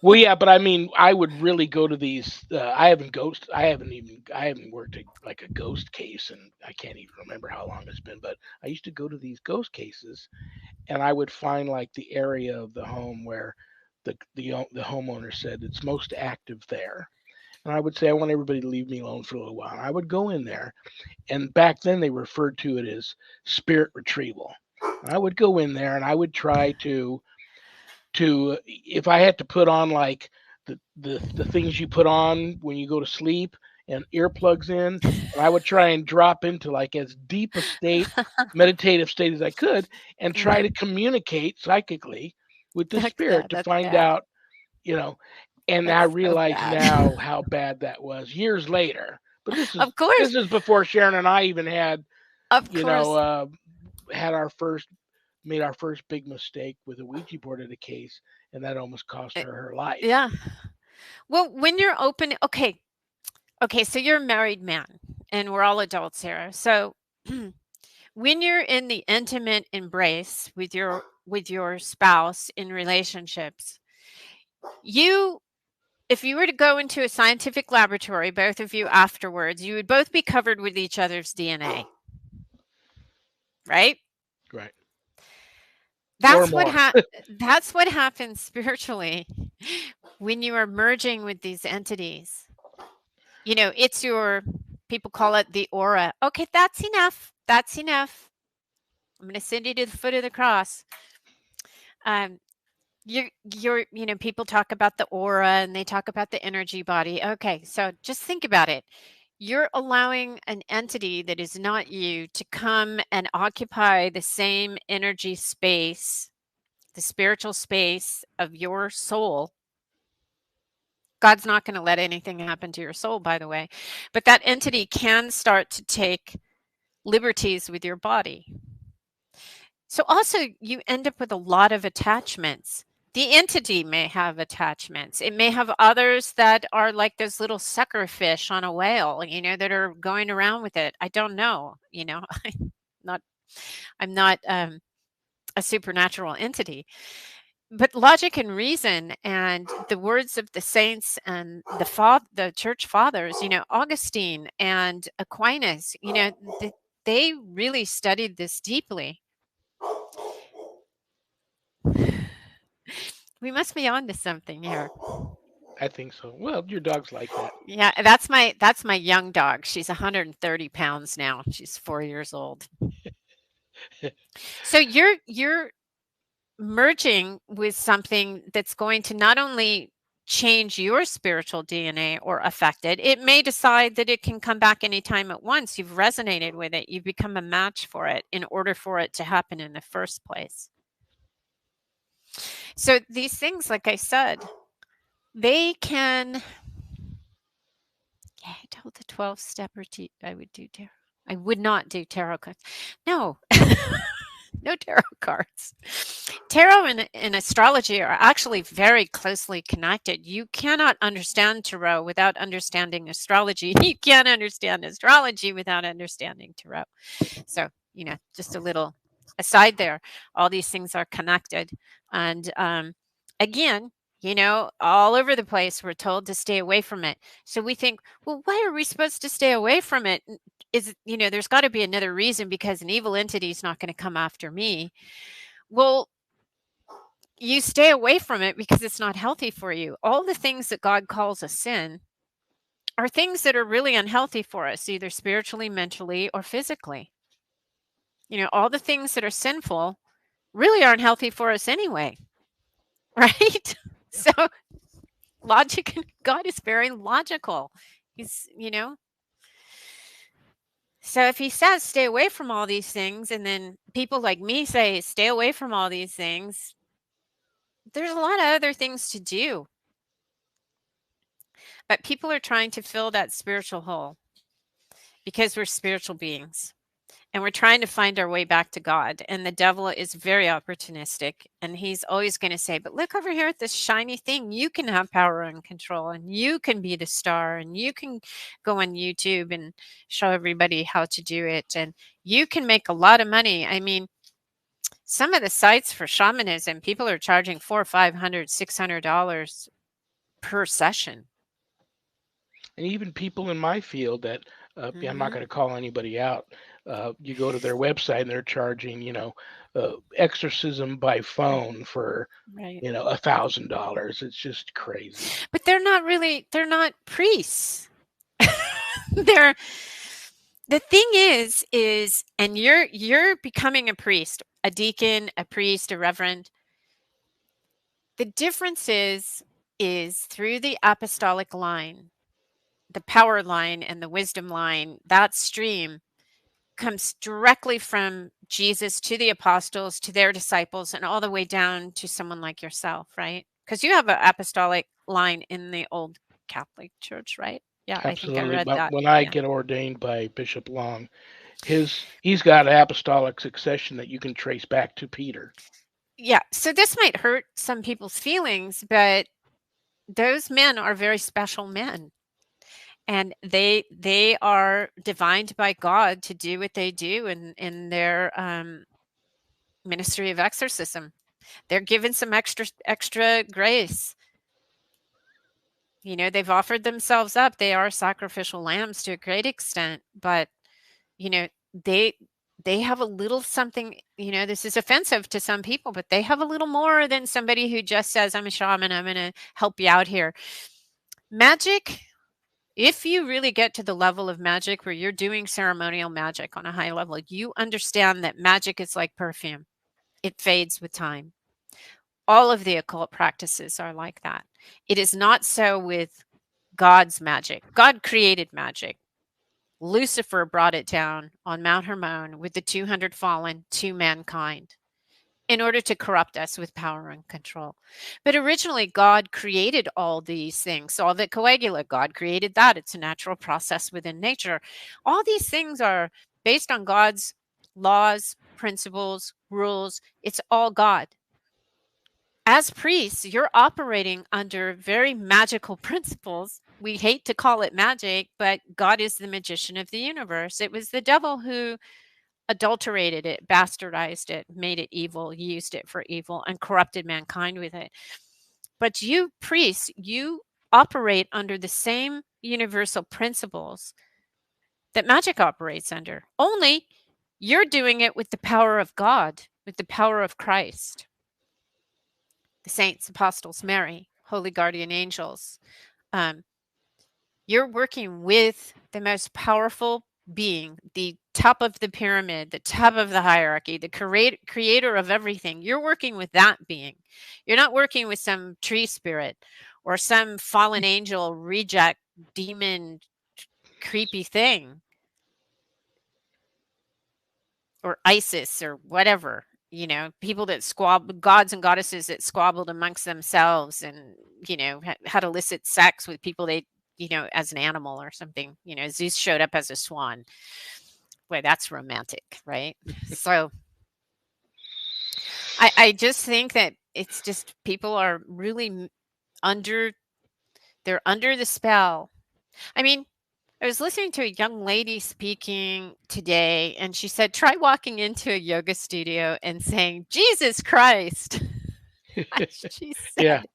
Well, yeah, but I mean, I would really go to these. I haven't worked like a ghost case, and I can't even remember how long it's been. But I used to go to these ghost cases, and I would find like the area of the home where the homeowner said it's most active there. And I would say I want everybody to leave me alone for a little while. And I would go in there, and back then they referred to it as spirit retrieval. And I would go in there and I would try to if I had to put on like the things you put on when you go to sleep and earplugs in, and I would try and drop into like as deep a state, meditative state as I could, and try to communicate psychically with the Okay, spirit to that's find bad. out, you know. And I That's so realize bad. now how bad that was years later. But this is Of course, this is before Sharon and I even had, of you know, course. uh, had our first made our first big mistake with a Ouija board at a case, and that almost cost Uh, her life. yeah. Well, when you're open, okay, so you're a married man, and we're all adults here. So when you're in the intimate embrace with your spouse in relationships, you if you were to go into a scientific laboratory, both of you afterwards, you would both be covered with each other's DNA, right? Right. Or That's what more. ha- that's what happens spiritually when you are merging with these entities. It's your people call it the aura. Okay, that's enough. That's enough. I'm going to send you to the foot of the cross. Um, people talk about the aura and they talk about the energy body. Okay, so just think about it. You're allowing an entity that is not you to come and occupy the same energy space, the spiritual space of your soul. God's not going to let anything happen to your soul, by the way. But that entity can start to take liberties with your body. So also you end up with a lot of attachments The entity may have attachments. It may have others that are like those little sucker fish on a whale, that are going around with it. I don't know. Not I'm not a supernatural entity. But logic and reason and the words of the saints and the church fathers, Augustine and Aquinas, they really studied this deeply. We must be on to something here. I think so. Well, your dog's like that. Yeah, that's my young dog. She's 130 pounds now. She's 4 years old. So you're merging with something that's going to not only change your spiritual DNA or affect it, it may decide that it can come back anytime at once. You've resonated with it. You've become a match for it in order for it to happen in the first place. So these things, like I said, they can. Yeah, I told the 12 stepper I would do tarot. I would not do tarot cards. No, no tarot cards. Tarot and astrology are actually very closely connected. You cannot understand tarot without understanding astrology. You can't understand astrology without understanding tarot. So, just a little aside there. All these things are connected. And again, all over the place, we're told to stay away from it. So we think, well, why are we supposed to stay away from it? There's got to be another reason because an evil entity is not going to come after me. Well, you stay away from it because it's not healthy for you. All the things that God calls a sin are things that are really unhealthy for us, either spiritually, mentally, or physically. All the things that are sinful really aren't healthy for us anyway, right? Yeah. So logic, God is very logical. He's, so if he says stay away from all these things, and then people like me say stay away from all these things, there's a lot of other things to do. But people are trying to fill that spiritual hole because we're spiritual beings and we're trying to find our way back to God. And the devil is very opportunistic and he's always going to say, but look over here at this shiny thing. You can have power and control and you can be the star and you can go on YouTube and show everybody how to do it. And you can make a lot of money. I mean, some of the sites for shamanism, people are charging $400, $500, $600 per session. And even people in my field that I'm not Mm-hmm. going to call anybody out. You go to their website and they're charging, exorcism by phone for Right. $1,000. It's just crazy. But they're not priests. They're the thing is and you're becoming a priest, a deacon, a priest, a reverend. The difference is through the apostolic line, the power line and the wisdom line, that stream comes directly from Jesus to the apostles, to their disciples, and all the way down to someone like yourself, right? Because you have an apostolic line in the old Catholic Church, right? Yeah, I think I Absolutely. read But that. when I Yeah. get ordained by Bishop Long, he's got an apostolic succession that you can trace back to Peter. Yeah. So this might hurt some people's feelings, but those men are very special men. And they are divined by God to do what they do in their ministry of exorcism. They're given some extra grace. They've offered themselves up. They are sacrificial lambs to a great extent, but you know, they they have a little something, this is offensive to some people, but they have a little more than somebody who just says, I'm a shaman, I'm going to help you out here. Magic, if you really get to the level of magic where you're doing ceremonial magic on a high level, you understand that magic is like perfume. It fades with time. All of the occult practices are like that. It is not so with God's magic. God created magic. Lucifer brought it down on Mount Hermon with the 200 fallen to mankind in order to corrupt us with power and control. But originally, God created all these things. Solvent coagula, God created that. It's a natural process within nature. All these things are based on God's laws, principles, rules. It's all God. as priests, you're operating under very magical principles. We hate to call it magic, but God is the magician of the universe. It was the devil who adulterated it, bastardized it, made it evil, used it for evil, and corrupted mankind with it. But you priests, you operate under the same universal principles that magic operates under. Only you're doing it with the power of God, with the power of Christ, the saints, apostles, Mary, holy guardian angels. Um, you're working with the most powerful being, the top of the pyramid, the top of the hierarchy, the creator of everything. You're working with that being. You're not working with some tree spirit or some fallen angel, reject, demon, creepy thing, or Isis or whatever. People that squabble, gods and goddesses that squabbled amongst themselves and, had illicit sex with people they, as an animal or something. Zeus showed up as a swan. Boy, that's romantic, right? So I just think that it's just people are really under, they're under the spell. I mean, I was listening to a young lady speaking today, and she said, try walking into a yoga studio and saying, Jesus Christ. She Yeah. said,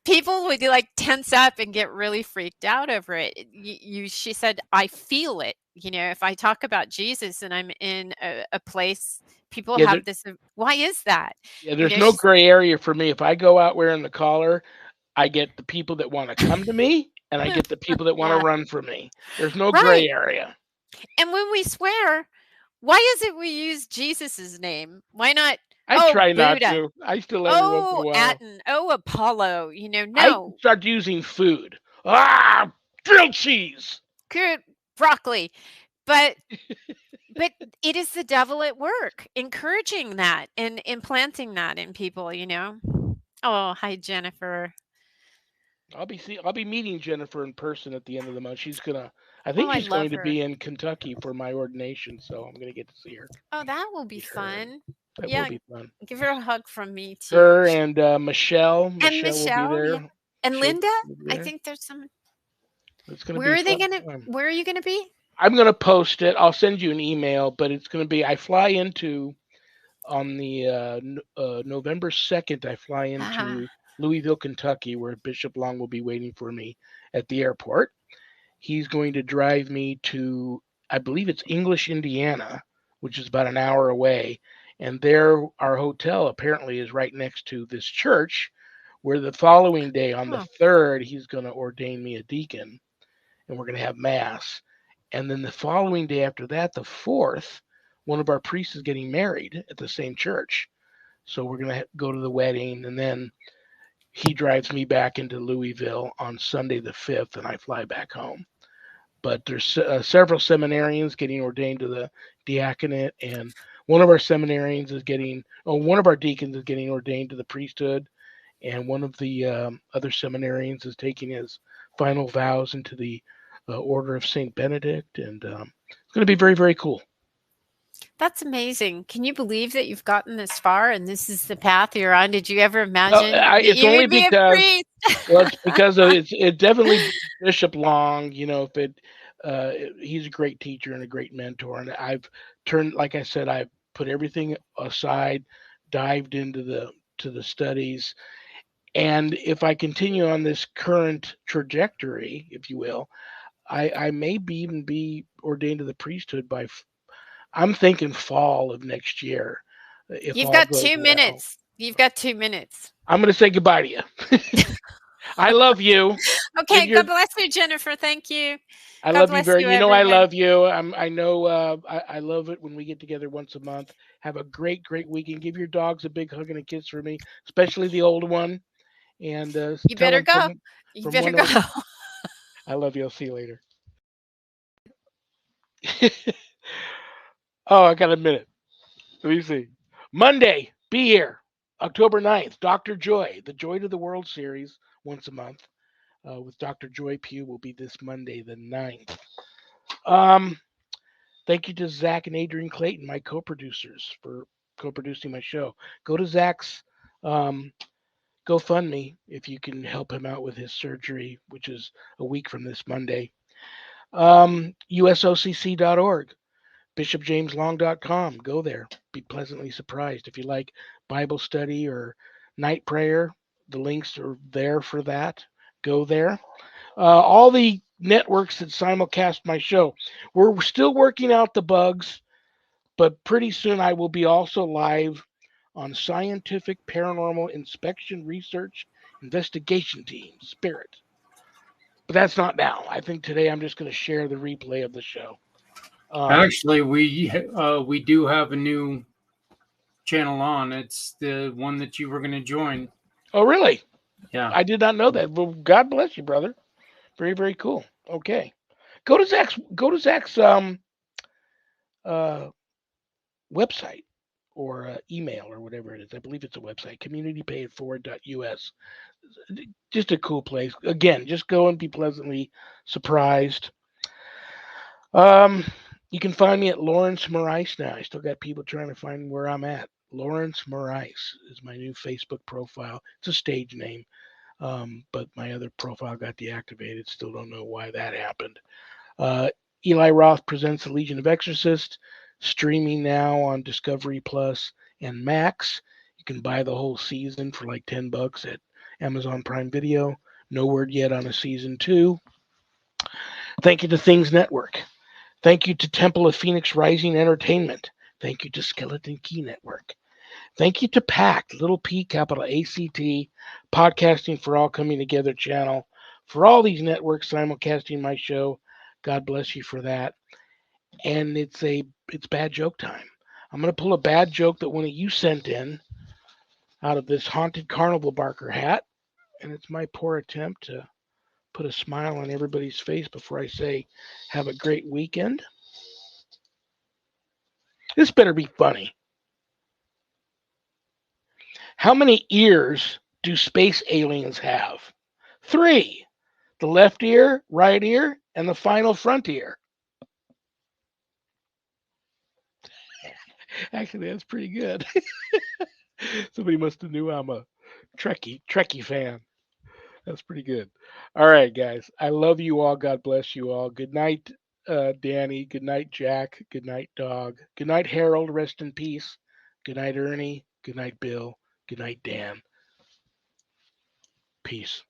people would like tense up and get really freaked out over it. She said, I feel it. If I talk about Jesus and I'm in a place, people Yeah. have this. Why is that? Yeah. There's no She's, gray area for me. If I go out wearing the collar, I get the people that want to come to me, and I get the people that want to yeah, run from me. There's no right. gray area. And when we swear, why is it we use Jesus's name? Why not, I oh, try not Buddha, to. I still every once in a oh, while. Aten, oh, Apollo, I no, start using food. Ah, grilled cheese. good broccoli. But but it is the devil at work, encouraging that and implanting that in people. Oh, hi, Jennifer. I'll be meeting Jennifer in person at the end of the month. I Oh, think I she's going love to her. be in Kentucky for my ordination, so I'm gonna get to see her, Oh, that will be meet her, and fun. that will Yeah, be fun. give her a hug from me too. Her and Michelle. And Michelle will be Michelle, yeah. there. And She'll Linda, be I there. think there's some. It's gonna be fun time. Where are you gonna be? I'm gonna post it. I'll send you an email, but it's gonna be. I fly into on the November 2nd. I fly Ah, into Louisville, Kentucky, where Bishop Long will be waiting for me at the airport. He's going to drive me to, I believe it's English, Indiana, which is about an hour away. And there, our hotel apparently is right next to this church, where the following day, on the oh, 3rd, he's going to ordain me a deacon, and we're going to have mass. And then the following day after that, the 4th, one of our priests is getting married at the same church. So we're going to go to the wedding, and then he drives me back into Louisville on Sunday the 5th, and I fly back home. But there's several seminarians getting ordained to the diaconate, and one of our deacons is getting ordained to the priesthood, and one of the other seminarians is taking his final vows into the order of Saint Benedict, and it's going to be very, very cool. that's amazing. Can you believe that you've gotten this far and this is the path you're on? Did you ever Well, imagine that it's you only would be a because priest? Well, it's because of it's definitely Bishop Long. If it, he's a great teacher and a great mentor, and like I said, I've put everything aside, dived into the studies, and if I continue on this current trajectory, if you will, I may even be ordained to the priesthood I'm thinking fall of next year, if You've all got goes 2 well. minutes. You've got 2 minutes. I'm going to say goodbye to you. I love you. Give Okay, your God bless you, Jennifer. Thank you. I God love you bless very. you, I everyone. love you. I know. I love it when we get together once a month. Have a great, great weekend. Give your dogs a big hug and a kiss for me, especially the old one, and You tell better them go. You from better one go. of. I love you. I'll see you later. Oh, I got a minute. Let me see. Monday, be here. October 9th, Dr. Joy, the Joy to the World series, once a month, with Dr. Joy Pugh will be this Monday, the 9th. Um, Thank you to Zach and Adrian Clayton, my co-producers, for co-producing my show. Go to Zach's Um, GoFundMe if you can help him out with his surgery, which is a week from this Monday. USOCC.org, BishopJamesLong.com. Go there. Be pleasantly surprised. If you like Bible study or night prayer, the links are there for that. Go there. All the networks that simulcast my show. We're still working out the bugs, but pretty soon I will be also live on Scientific Paranormal Inspection Research Investigation Team, Spirit. But that's not now. I think today I'm just going to share the replay of the show. Actually, we do have a new channel on. It's the one that you were going to join. Oh, really? Yeah. I did not know that. Well, God bless you, brother. Very, very cool. Okay. Go to Zach's uh, website or email or whatever it is. I believe it's a website, communitypayitforward.us. Just a cool place. Again, just go and be pleasantly surprised. Um, you can find me at Lawrence Morais now. I still got people trying to find where I'm at. Lawrence Morais is my new Facebook profile. It's a stage name, but my other profile got deactivated. Still don't know why that happened. Uh, Eli Roth presents the Legion of Exorcists, streaming now on Discovery Plus and Max. You can buy the whole season for like $10 at Amazon Prime Video. No word yet on a season 2. Thank you to Things Network. Thank you to Temple of Phoenix Rising Entertainment. Thank you to Skeleton Key Network. Thank you to PACT, little p, capital ACT, Podcasting for All Coming Together channel. For all these networks simulcasting my show, God bless you for that. And it's bad joke time. I'm going to pull a bad joke that one of you sent in out of this haunted carnival barker hat, and it's my poor attempt to put a smile on everybody's face before I say, have a great weekend. This better be funny. How many ears do space aliens have? 3. The left ear, right ear, and the final front ear. Actually, that's pretty good. Somebody must have knew I'm a Trekkie fan. That's pretty good. All right, guys. I love you all. God bless you all. Good night, Danny. Good night, Jack. Good night, Dog. Good night, Harold. Rest in peace. Good night, Ernie. Good night, Bill. Good night, Dan. Peace.